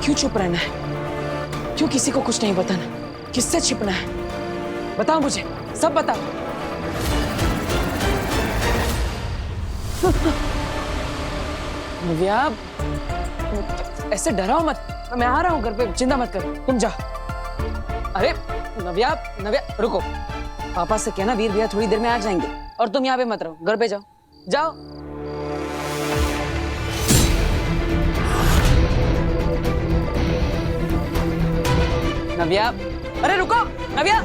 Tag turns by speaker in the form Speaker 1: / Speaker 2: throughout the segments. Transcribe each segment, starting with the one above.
Speaker 1: क्यों चुप रहना है? क्यों किसी को कुछ नहीं बताना? किससे छिपना है? बताओ मुझे, सब बताओ। नव्या, ऐसे डराओ मत। मैं आ रहा हूँ घर पे, चिंता मत करो, तुम जाओ। अरे नव्या, नव्या रुको। पापा से कहना वीर भैया थोड़ी देर में आ जाएंगे, और तुम यहाँ पे मत रहो, घर पे जाओ। जाओ। नव्या, अरे रुको नव्या।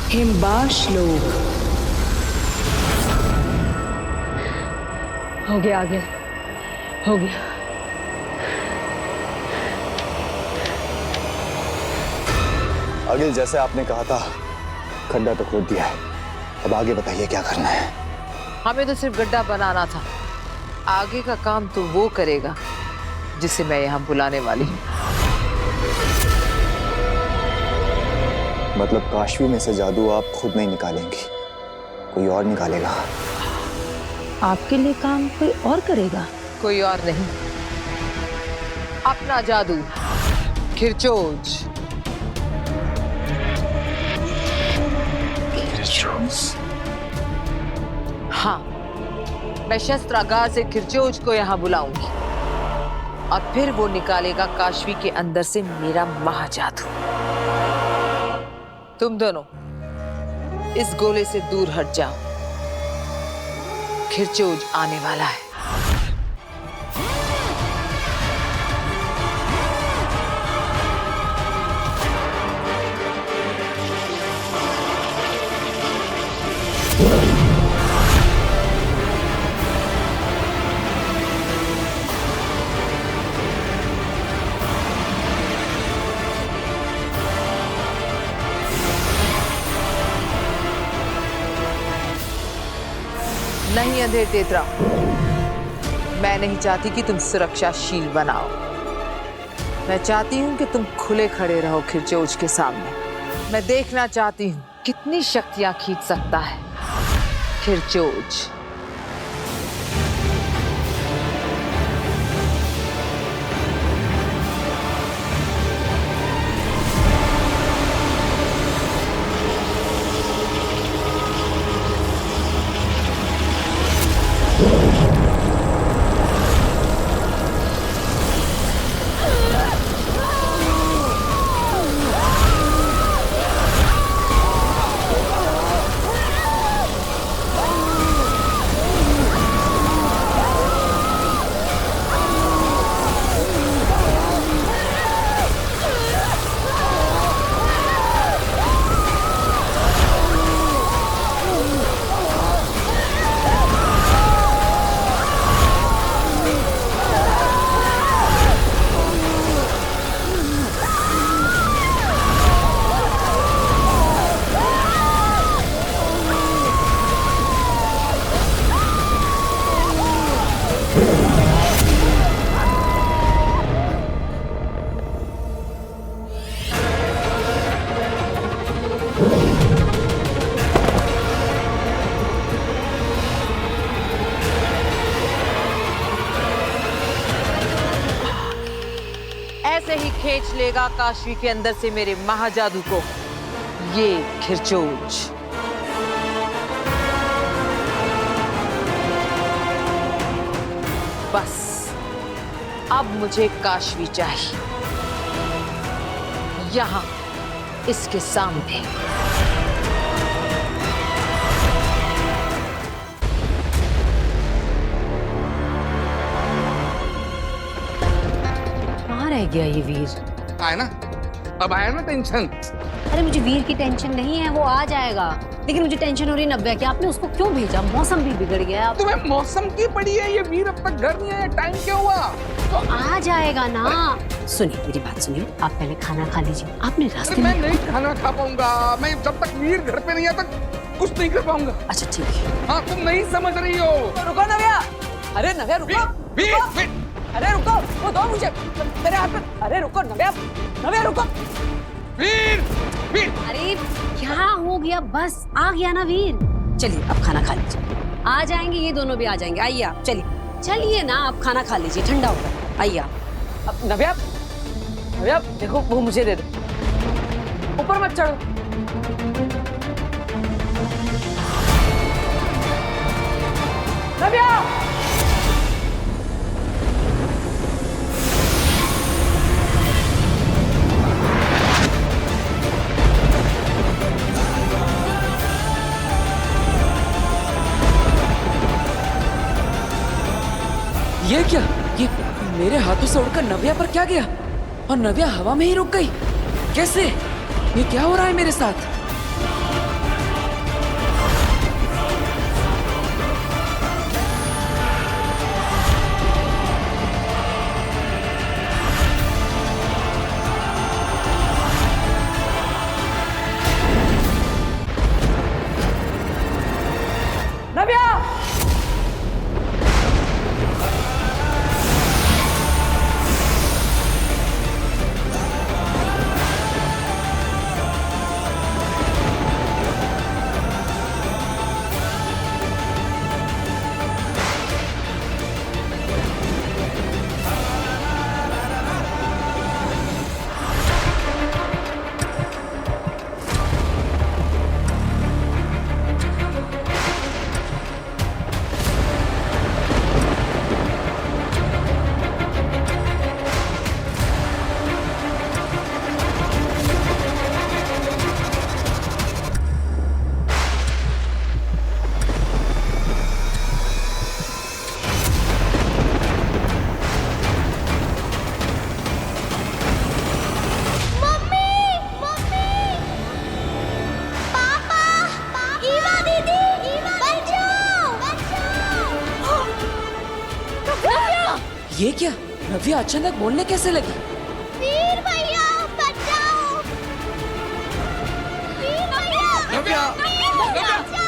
Speaker 2: हिमबाश लोग हो गया, आगे हो गया।
Speaker 3: अगिल, जैसे आपने कहा था, खड्डा तो खोद दिया है, अब आगे बताइए क्या करना है।
Speaker 4: हमें तो सिर्फ गड्ढा बनाना था, आगे का काम तो वो करेगा जिसे मैं यहाँ बुलाने वाली हूँ।
Speaker 3: मतलब काशवी में से जादू आप खुद नहीं निकालेंगी, कोई और निकालेगा?
Speaker 2: आपके लिए काम कोई और करेगा?
Speaker 4: कोई और नहीं, अपना जादू खिरचोज। हाँ, मैं शस्त्रागार से खिरचोज को यहाँ बुलाऊंगी और फिर वो निकालेगा काशवी के अंदर से मेरा महाजादू। तुम दोनों इस गोले से दूर हट जाओ, खिरचोज आने वाला है। नहीं अंधेर तेतरा, मैं नहीं चाहती कि तुम सुरक्षाशील बनाओ। मैं चाहती हूं कि तुम खुले खड़े रहो खिरचोज के सामने। मैं देखना चाहती हूं कितनी शक्तियां खींच सकता है खिरचोज। ऐसे ही खींच लेगा काशवी के अंदर से मेरे महाजादू को ये खिरचोज। बस अब मुझे काशवी चाहिए, यहां इसके सामने।
Speaker 2: कहाँ रह गया ये वीर?
Speaker 5: आया ना, अब आया ना टेंशन।
Speaker 2: अरे मुझे वीर की टेंशन नहीं है, वो आ जाएगा। लेकिन मुझे टेंशन हो रही है नव्या कि आपने उसको क्यों भेजा? मौसम भी बिगड़ गया।
Speaker 5: तुम्हें मौसम की पड़ी है, ये वीर अब तक घर नहीं आया, टाइम क्या हुआ?
Speaker 2: तो आ जाएगा ना। सुनिए मेरी बात सुनिए, आप पहले खाना खा लीजिए। आपने रास्ते
Speaker 5: मैं
Speaker 2: में
Speaker 5: नहीं खाना खा पाऊंगा, मैं जब तक वीर घर पे नहीं आता कुछ नहीं कर पाऊंगा।
Speaker 2: अच्छा ठीक है।
Speaker 5: हाँ, तुम नहीं समझ रही हो।
Speaker 1: रुको नव्या। अरे नव्या रुको।
Speaker 5: वीर,
Speaker 1: रुको।
Speaker 5: वीर।
Speaker 1: अरे रुको, वो दो मुझे मेरे हाथ में। अरे रुको नव्या, नव्या रुको।
Speaker 5: वीर, वीर।
Speaker 2: अरे क्या हो गया? बस आ गया ना वीर। चलिए अब खाना खा लीजिए, आ जाएंगे ये दोनों भी आ जाएंगे। आइए आप, चलिए चलिए ना, आप खाना खा लीजिए, ठंडा होगा। आइए आप।
Speaker 1: अब नव्या, नव्या देखो वो मुझे दे दो, ऊपर मत चढ़ो। नव्या, ये क्या? ये मेरे हाथों से उड़कर नव्या पर क्या गया और नव्या हवा में ही रुक गई? कैसे? ये क्या हो रहा है मेरे साथ? नव्या! ये क्या? नव्या अचानक बोलने कैसे लगी?
Speaker 6: वीर भैया बचाओ! वीर भैया!
Speaker 5: नव्या!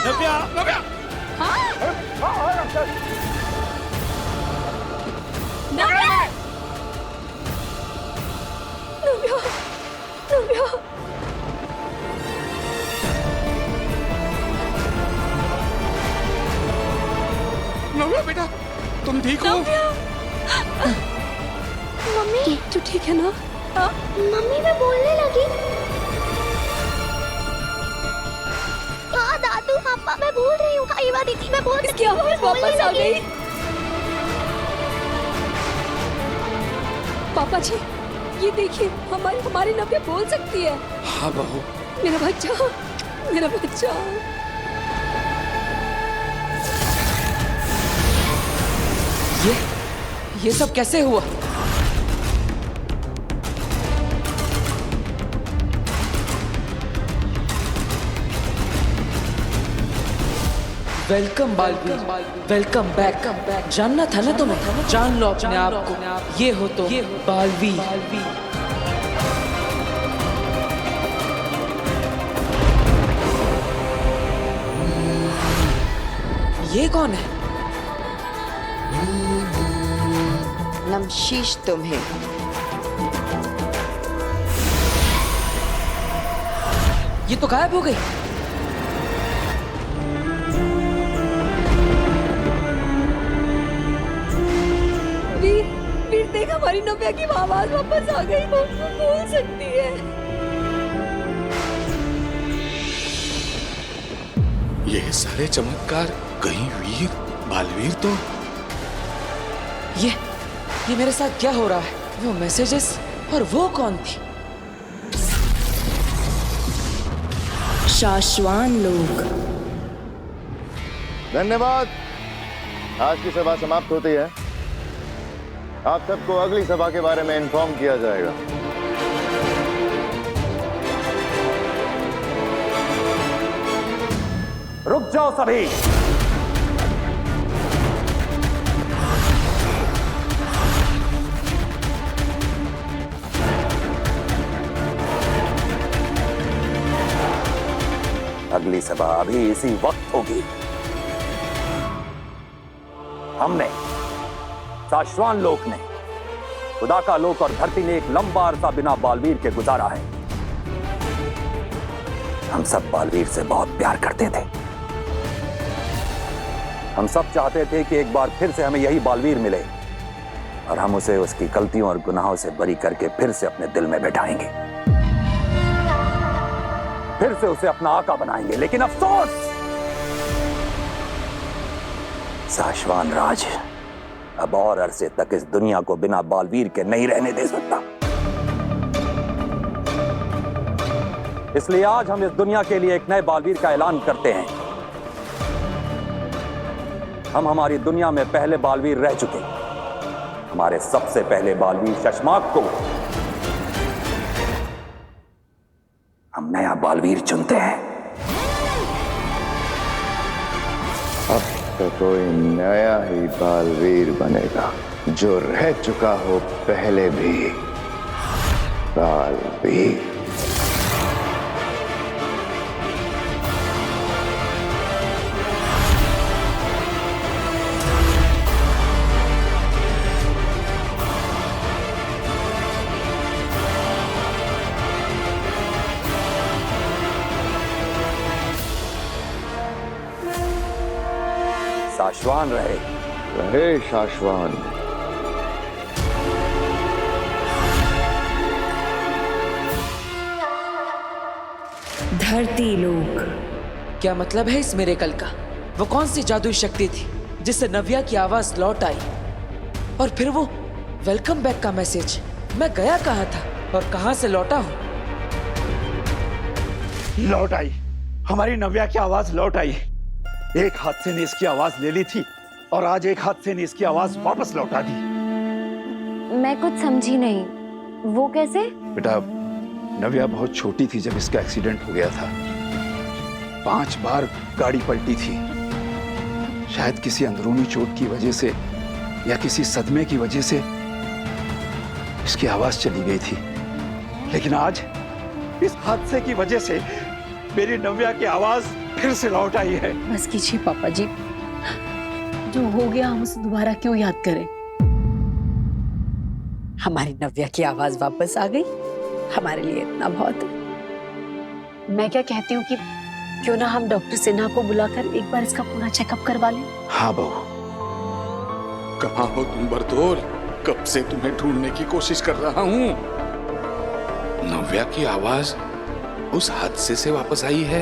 Speaker 5: नव्या! नव्या! नव्या बेटा, तुम ठीक हो?
Speaker 6: मम्मी
Speaker 2: तू ठीक है ना?
Speaker 6: मम्मी मैं बोलने लगी। हाँ दादू पापा मैं बोल रही हूँ। हाँ ईवा दीदी मैं बोल रही हूँ।
Speaker 2: इसकी आवाज वापस आ गई। पापा जी, ये देखिए, हमारी नव्या बोल सकती है।
Speaker 5: हाँ बहू।
Speaker 2: मेरा बच्चा, मेरा बच्चा।
Speaker 1: ये सब कैसे हुआ? Welcome Baalveer, welcome back. जानना था ना तुम्हें, जान लो अपने आप को। ये हो तो बालवीर। ये कौन है?
Speaker 7: नमशीश तुम्हें।
Speaker 1: ये तो गायब हो गई।
Speaker 2: वीर देख, हमारी नव्या की आवाज वापस आ गई। वो बोल सकती है।
Speaker 5: ये सारे चमत्कार कहीं वीर, बालवीर तो?
Speaker 1: ये मेरे साथ क्या हो रहा है? वो मैसेजेस और वो कौन थी?
Speaker 8: शाश्वान लोग।
Speaker 3: धन्यवाद। आज की सभा समाप्त होती है। आप सबको अगली सभा के बारे में इन्फॉर्म किया जाएगा। रुक जाओ सभी। अगली सभा अभी इसी वक्त होगी। हमने, शाश्वान लोक ने, खुदा का लोक और धरती ने एक लंबा अरसा बिना बालवीर के गुजारा है। हम सब बालवीर से बहुत प्यार करते थे, हम सब चाहते थे कि एक बार फिर से हमें यही बालवीर मिले और हम उसे उसकी गलतियों और गुनाहों से बरी करके फिर से अपने दिल में बैठाएंगे, फिर से उसे अपना आका बनाएंगे। लेकिन अफसोस, शाश्वान राज अब और अरसे तक इस दुनिया को बिना बालवीर के नहीं रहने दे सकता। इसलिए आज हम इस दुनिया के लिए एक नए बालवीर का ऐलान करते हैं। हम हमारी दुनिया में पहले बालवीर रह चुके, हमारे सबसे पहले बालवीर शशमाक को हम नया बालवीर चुनते हैं।
Speaker 7: अब तो कोई नया ही बालवीर बनेगा जो रह चुका हो पहले भी बालवीर।
Speaker 3: शाश्वान रहे,
Speaker 7: रहे शाश्वान।
Speaker 8: धरती लोक।
Speaker 1: क्या मतलब है इस मिरेकल का? वो कौन सी जादुई शक्ति थी जिससे नव्या की आवाज लौट आई? और फिर वो वेलकम बैक का मैसेज, मैं गया कहाँ था और कहाँ से लौटा हूँ?
Speaker 9: लौट आई, हमारी नव्या की आवाज लौट आई। एक हादसे ने इसकी आवाज ले ली थी और आज एक हादसे ने इसकी आवाज वापस लौटा दी।
Speaker 6: मैं कुछ समझी नहीं, वो कैसे?
Speaker 9: बेटा, नव्या बहुत छोटी थी जब इसका एक्सीडेंट हो गया था। 5 बार गाड़ी पलटी थी। शायद किसी अंदरूनी चोट की वजह से या किसी सदमे की वजह से इसकी आवाज चली गई थी। लेकिन आज इस हादसे की वजह से मेरी नव्या की आवाज फिर से लौट आई है।
Speaker 8: बस कीजिए पापा जी, जो हो गया हम उसे दोबारा क्यों याद करें? हमारी नव्या की आवाज वापस आ गई, हमारे लिए इतना बहुत है। मैं क्या कहती हूँ कि क्यों ना हम डॉक्टर सिन्हा को बुलाकर एक बार इसका पूरा चेकअप करवा लें।
Speaker 9: हाँ बहू।
Speaker 5: कहाँ हो तुम बरतौल? कब से तुम्हें ढूंढने की कोशिश कर रहा हूँ। नव्या की आवाज उस हादसे से वापस आई है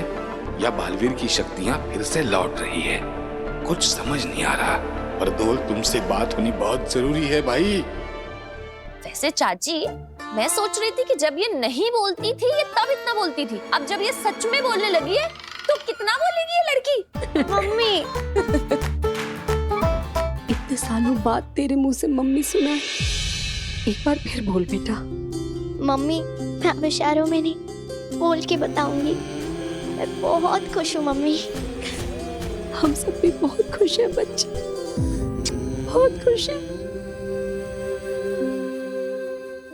Speaker 5: या बालवीर की शक्तियां फिर से लौट रही है? कुछ समझ नहीं आ रहा। बरतौल, तुमसे बात होनी बहुत जरूरी है भाई।
Speaker 10: वैसे चाची, मैं सोच रही थी कि जब ये नहीं बोलती थी ये तब इतना बोलती थी, अब जब ये सच में बोलने लगी है तो कितना बोलेगी ये लड़की।
Speaker 6: मम्मी,
Speaker 8: इतने सालों बाद तेरे मुंह से मम्मी सुना है, एक बार फिर बोल बेटा।
Speaker 6: मम्मी, मैं अब इशारों में नहीं, बोल के बताऊंगी। मैं बहुत खुश हूँ मम्मी।
Speaker 8: हम सब भी बहुत खुश हैं बच्चे, बहुत खुश हैं।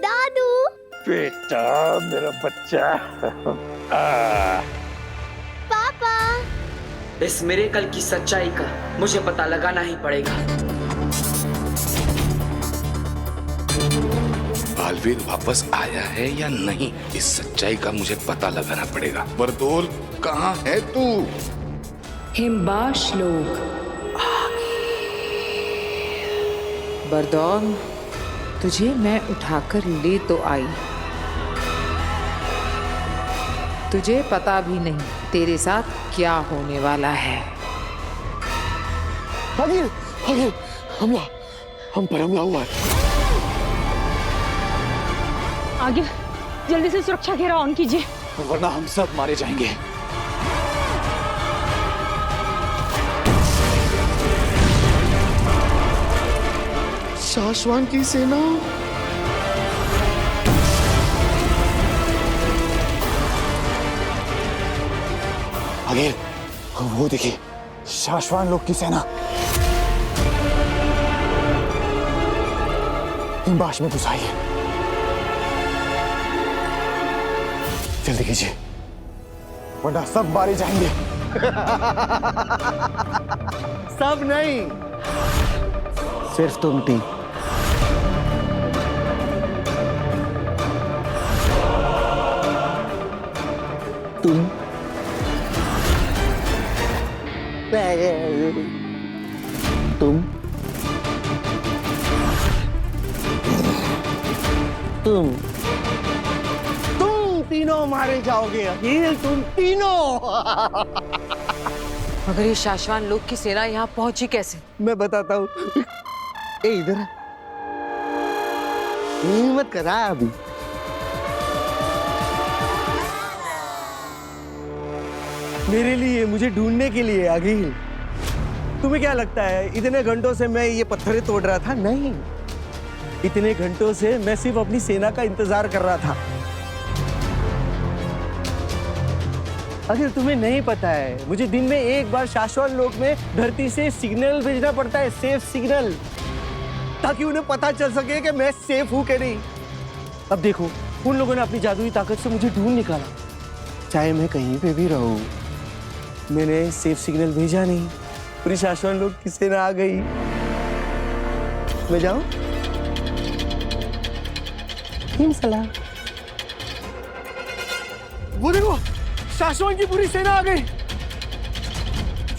Speaker 6: दादू,
Speaker 9: बेटा, मेरा बच्चा।
Speaker 6: पापा,
Speaker 1: इस मिरेकल की सच्चाई का मुझे पता लगाना ही पड़ेगा।
Speaker 5: बालवीर वापस आया है या नहीं, इस सच्चाई का मुझे पता लगाना पड़ेगा। बरतौल, कहाँ है तू?
Speaker 8: हिमबाश लोग।
Speaker 4: बरदौल, तुझे मैं उठाकर ले तो आई, तुझे पता भी नहीं तेरे साथ क्या होने वाला है।
Speaker 9: हमला, हम पर हमला हुआ है।
Speaker 8: आगे जल्दी से सुरक्षा घेरा ऑन कीजिए,
Speaker 9: वरना हम सब मारे जाएंगे। शाश्वान की सेना। आगे वो देखिए, शाश्वान लोग की सेना हिमबाश में घुस आई है। जल्दी कीजिए, वरना सब मारे जाएंगे। सब नहीं, सिर्फ तुम तीन। तुम
Speaker 11: तुम तीनों मारे जाओगे अखिल, तुम तीनों।
Speaker 4: मगर ये शाश्वान लोक की सेना यहाँ पहुंची कैसे?
Speaker 11: मैं बताता हूँ। ए इधर हिम्मत करा अभी। मेरे लिए, मुझे ढूंढने के लिए अखिल। तुम्हें क्या लगता है इतने घंटों से मैं ये पत्थरें तोड़ रहा था? नहीं, इतने घंटों से मैं सिर्फ अपनी सेना का इंतजार कर रहा था। अगर तुम्हें नहीं पता है, मुझे दिन में एक बार शाश्वत लोक में धरती से सिग्नल भेजना पड़ता है, सेफ सिग्नल, ताकि उन्हें पता चल सके कि मैं सेफ हूं कि नहीं। अब देखो, उन लोगों ने अपनी जादुई ताकत से मुझे ढूंढ निकाला। चाहे मैं कहीं पे भी रहूं, मैंने सेफ सिग्नल भेजा नहीं, पूरी शाश्वत लोक की सेना आ गई। मैं जाऊं? सलाम। वो देखो, शाश्वत की पूरी सेना आ गई।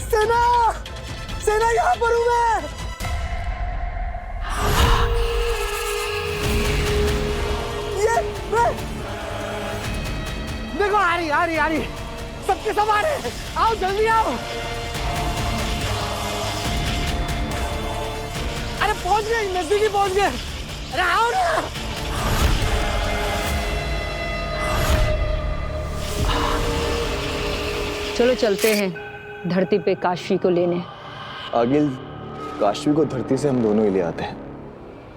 Speaker 11: सेना, सेना यहाँ पर हूं मैं। ये देखो, आ रही, सबके सब आ रहे। आओ जल्दी आओ। अरे पहुंच गए, नजदीकी पहुंच गए। अरे आओ ना।
Speaker 8: चलो चलते हैं धरती पे काशी को लेने।
Speaker 7: आगिल, काशी को धरती से हम दोनों ही ले आते हैं।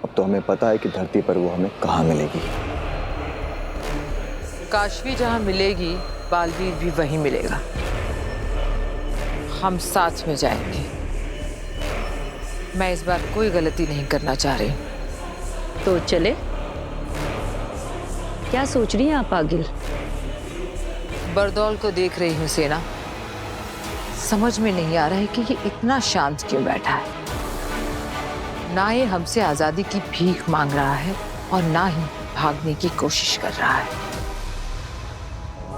Speaker 7: अब तो हमें पता है कि धरती पर वो हमें कहाँ मिलेगी।
Speaker 4: काशवी जहाँ मिलेगी, बालवीर भी वहीं मिलेगा। हम साथ में जाएंगे। मैं इस बार कोई गलती नहीं करना चाह रही।
Speaker 8: तो चले? क्या सोच रही हैं आप आगिल?
Speaker 4: बरदौल को देख रही हूँ सेना। समझ में नहीं आ रहा है कि ये इतना शांत क्यों बैठा है। ना ये हमसे आजादी की भीख मांग रहा है और ना ही भागने की कोशिश कर रहा है।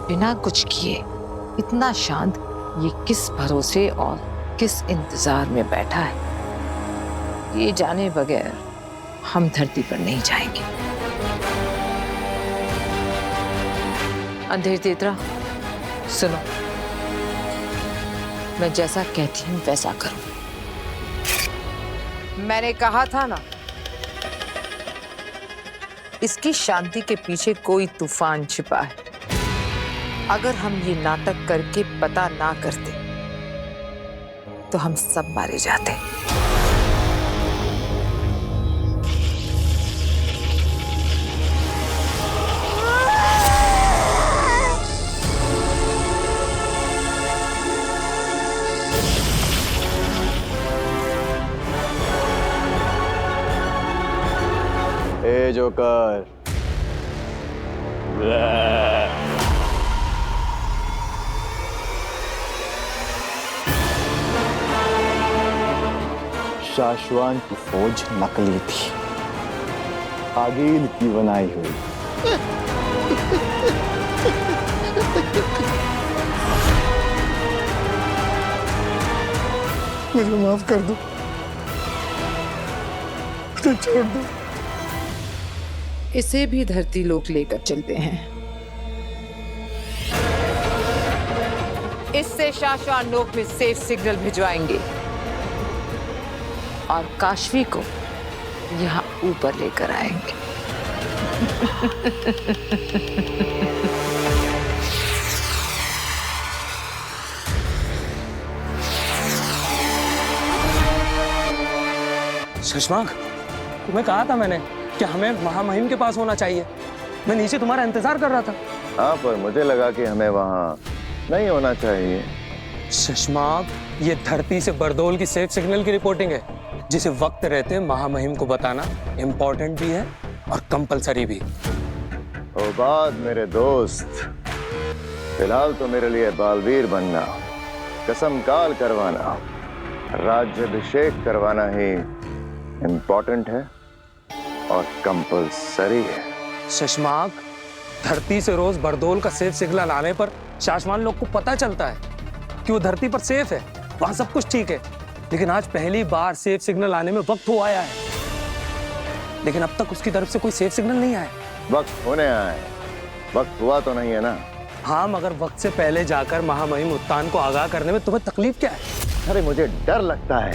Speaker 4: बिना कुछ किए इतना शांत ये किस भरोसे और किस इंतजार में बैठा है, ये जाने बगैर हम धरती पर नहीं जाएंगे। अंधेर तेतरा, सुनो, मैं जैसा कहती हूँ वैसा करो। मैंने कहा था ना, इसकी शांति के पीछे कोई तूफान छिपा है। अगर हम ये नाटक करके पता ना करते तो हम सब मारे जाते।
Speaker 7: ए जोकर, शाश्वान की फौज नकली थी, आगिल की बनाई हुई।
Speaker 11: मुझे माफ कर दो, मुझे छोड़ दो।
Speaker 4: इसे भी धरती लोक लेकर चलते हैं। इससे शाश्वत लोक में सेफ सिग्नल भिजवाएंगे और काशवी को यहाँ ऊपर लेकर आएंगे।
Speaker 12: शशांक, तुम्हें कहा था मैंने कि हमें महामहिम के पास होना चाहिए। मैं नीचे तुम्हारा इंतजार कर रहा था।
Speaker 7: हाँ, पर मुझे लगा कि हमें वहाँ नहीं होना चाहिए।
Speaker 12: शशांक, ये धरती से बरदौल की सेफ सिग्नल की रिपोर्टिंग है, जिसे वक्त रहते महामहिम को बताना इम्पोर्टेंट भी है और कंपलसरी भी।
Speaker 7: ओ बात मेरे दोस्त, फिलहाल तो मेरे लिए बालवीर बनना, कसम काल करवाना, राज्याभिषेक करवाना ही इम्पोर्टेंट है और कंपलसरी है।
Speaker 12: शशांक, धरती से रोज बरदौल का सेफ सिग्नल आने पर शाश्वत लोग को पता चलता है कि वो धरती पर सेफ है, वहां सब कुछ ठीक है। लेकिन आज पहली बार सेफ सिग्नल आने में वक्त हो आया है, लेकिन अब तक उसकी तरफ से कोई सेफ सिग्नल नहीं आया।
Speaker 7: वक्त होने आए, वक्त हुआ तो नहीं है ना?
Speaker 12: हाँ, मगर वक्त से पहले जाकर महामहिम उत्तान को आगाह करने में तुम्हें तकलीफ क्या है?
Speaker 7: अरे मुझे डर लगता है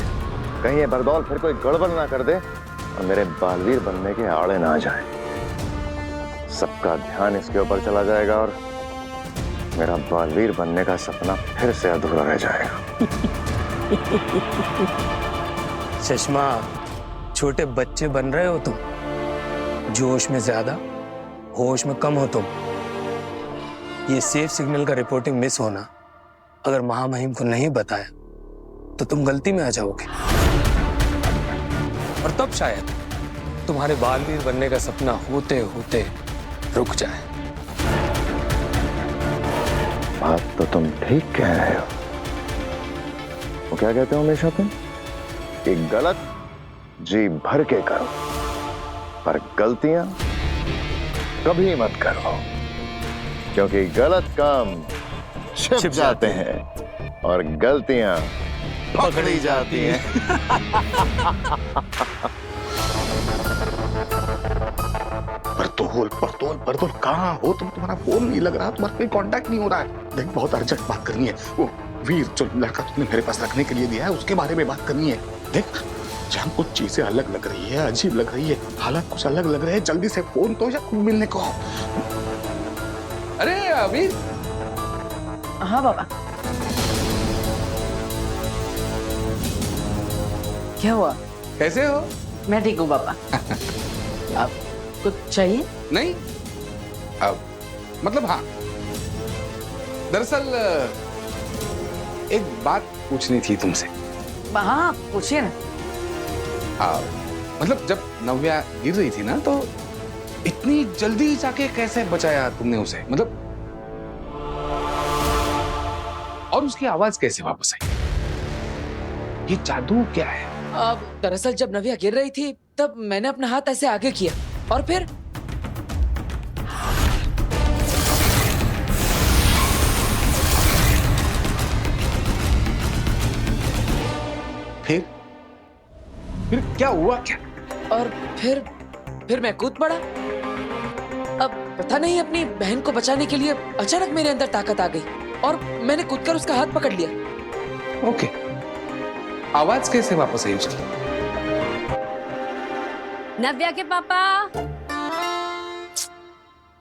Speaker 7: कहीं ये बरदौल फिर कोई गड़बड़ ना कर दे और मेरे बालवीर बनने के आड़े ना आ जाए। सबका ध्यान इसके ऊपर चला जाएगा और मेरा बालवीर बनने का सपना फिर से अधूरा रह जाएगा।
Speaker 12: चश्मा, छोटे बच्चे बन रहे हो तुम। जोश में ज्यादा, होश में कम हो तुम। ये सेफ सिग्नल का रिपोर्टिंग मिस होना अगर महामहिम को नहीं बताया तो तुम गलती में आ जाओगे और तब शायद तुम्हारे बालवीर बनने का सपना होते होते रुक जाए।
Speaker 7: बात तो तुम ठीक कह रहे हो। वो क्या कहते हो हमेशा तुम कि गलत जी भर के करो पर गलतियां कभी मत करो, क्योंकि गलत काम छिप जाते हैं और गलतियां पकड़ी जाती हैं।
Speaker 5: बरदौल कहाँ हो तुम? तुम्हारा फोन नहीं लग रहा, तुम्हारा कोई कांटेक्ट नहीं हो रहा है। देख, बहुत अर्जेंट बात करनी है। वो वीर जो लड़का तुमने मेरे पास रखने के लिए दिया है उसके बारे में बात करनी है। देख, जहाँ कुछ चीजें अलग लग रही है, अजीब लग रही है, हालात कुछ अलग लग रहे हैं, जल्दी से फोन तो या खुद मिलने को। अरे वीर।
Speaker 1: हाँ बाबा। क्या हुआ?
Speaker 5: कैसे हो?
Speaker 1: मैं ठीक हूँ बाबा। आप कुछ चाहिए?
Speaker 5: नहीं, अब मतलब हाँ, दरअसल एक बात पूछनी थी तुमसे।
Speaker 1: हाँ पूछिए ना।
Speaker 5: मतलब जब नव्या गिर रही थी ना तो इतनी जल्दी जाके कैसे बचाया तुमने उसे? मतलब और उसकी आवाज कैसे वापस आई? ये जादू क्या है?
Speaker 1: अब दरअसल जब नव्या गिर रही थी तब मैंने अपना हाथ ऐसे आगे किया और फिर
Speaker 5: क्या हुआ क्या?
Speaker 1: और फिर मैं कूद पड़ा। अब पता नहीं अपनी बहन को बचाने के लिए अचानक मेरे अंदर ताकत आ गई और मैंने कूदकर उसका हाथ पकड़ लिया।
Speaker 5: ओके, आवाज कैसे वापस आई उसकी?
Speaker 2: नव्या के पापा,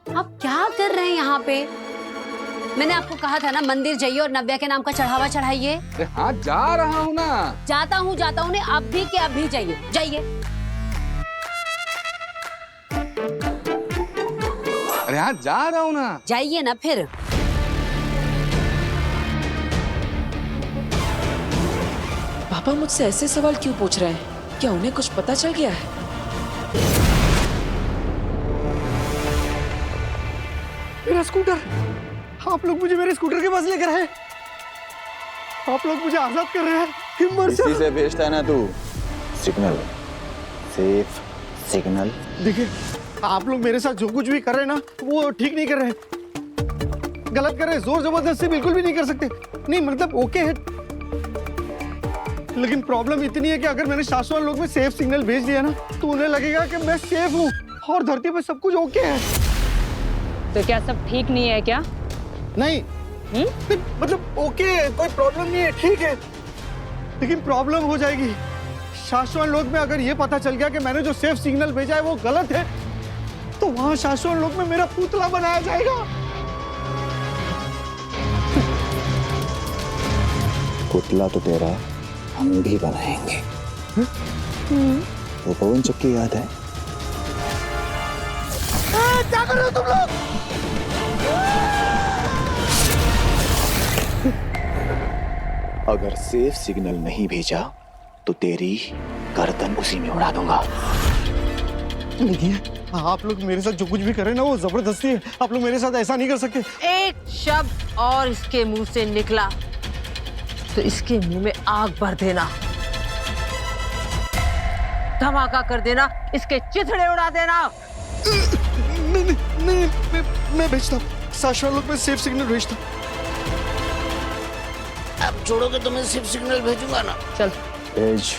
Speaker 2: आप क्या कर रहे हैं यहाँ पे? मैंने आपको कहा था ना मंदिर जाइए और नव्या के नाम का चढ़ावा चढ़ाइए।
Speaker 5: हाँ जा रहा हूँ ना।
Speaker 2: जाता हूँ ने अभी के अभी जाइए, जाइए।
Speaker 5: अरे हाँ जा रहा हूँ ना।
Speaker 2: जाइए ना फिर।
Speaker 1: पापा मुझसे ऐसे सवाल क्यों पूछ रहे हैं? क्या उन्हें कुछ पता चल गया है?
Speaker 11: मेरा स्कूटर! आप लोग मुझे मेरे स्कूटर के पास लेकर आए। आप लोग मुझे आजाद कर रहे हैं। हिम्मत
Speaker 7: से भेजता है ना तू सिग्नल, सेफ सिग्नल।
Speaker 11: देखिए, आप लोग मेरे साथ जो कुछ भी कर रहे हैं ना वो ठीक नहीं कर रहे हैं, गलत कर रहे हैं। जोर जबरदस्ती बिल्कुल भी नहीं कर सकते। नहीं मतलब ओके है, लेकिन प्रॉब्लम इतनी है कि अगर मैंने शाश्वत लोक में सेफ सिग्नल भेज दिया ना तो उन्हें लगेगा कि मैं सेफ हूँ और धरती पे सब कुछ ओके है।
Speaker 2: तो क्या सब ठीक नहीं है क्या?
Speaker 11: नहीं, मतलब ओके है, कोई प्रॉब्लम नहीं है, ठीक है, लेकिन प्रॉब्लम हो जाएगी। शाश्वत लोक में अगर ये पता चल गया कि मैंने जो सेफ सिग्नल भेजा है वो गलत है तो वहां शाश्वत लोक में मेरा पुतला बनाया जाएगा।
Speaker 7: पुतला तो तेरा हम भी बनाएंगे। वो पवन चक्की याद है?
Speaker 11: क्या कर रहे हो तुम लोग?
Speaker 7: अगर सेफ सिग्नल नहीं भेजा तो तेरी गर्दन उसी में उड़ा दूंगा।
Speaker 11: देखिए, आप लोग मेरे साथ जो कुछ भी कर रहे हैं ना वो जबरदस्ती है। आप लोग मेरे साथ ऐसा नहीं कर सकते।
Speaker 4: एक शब्द और इसके मुंह से निकला तो इसके मुंह में आग भर देना, धमाका कर देना, इसके चिथड़े उड़ा देना।
Speaker 11: नहीं, मैं भेजता हूँ। शाश्वत लोक में सेफ सिग्नल भेजता हूँ।
Speaker 13: अब छोड़ोगे तो मैं सेफ सिग्नल भेजूंगा ना।
Speaker 4: चल
Speaker 7: भेज।